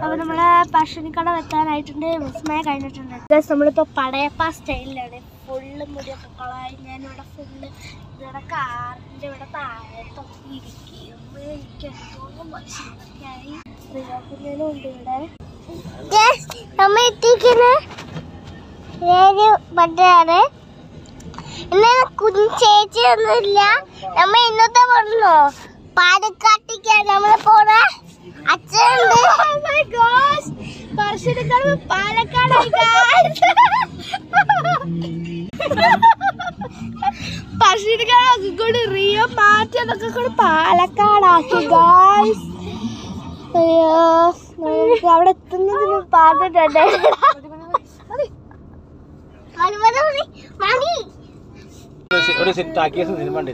അപ്പൊ നമ്മള് പശുനിക്കട വെക്കാനായിട്ടുണ്ട്. വിസ്മയ കഴിഞ്ഞിട്ടുണ്ട്. നമ്മളിപ്പോ പടയപ്പ സ്റ്റൈലിലാണ്. ഫുള്ള് മുടിയൊക്കെ കളായി. ഞാനിവിടെ ഫുള്ള് ഇവിടെ കാറിന്റെ ഇവിടെ താഴത്തൊക്കെ ഇരിക്കും. എനിക്ക് എന്തോന്നും മനുഷ്യനൊക്കെയായി റിയാക്കുന്നതിനും ഉണ്ട് ഇവിടെ. നമ്മ എത്തിക്കുന്ന പട്ടയാണ്. കുഞ്ഞു ചേച്ചിയൊന്നുമില്ല. നമ്മ ഇന്നത്തെ പറഞ്ഞോ പാലക്കാട്ടേക്കാണ് നമ്മള് പോണേ. അച്ഛനുണ്ട്. പാലക്കാടായി പശുക്കാടൊക്കെ കൂടി റിയോ മാറ്റിയതൊക്കെ കൂടി പാലക്കാടാക്കി ഗായ്സ്. അയ്യോ നമുക്ക് അവിടെ എത്തുന്നതിന് പാട്ടിട്ടുണ്ട്. ഒരു സെറ്റ് ആക്കിയ സിനിമ ഉണ്ട്.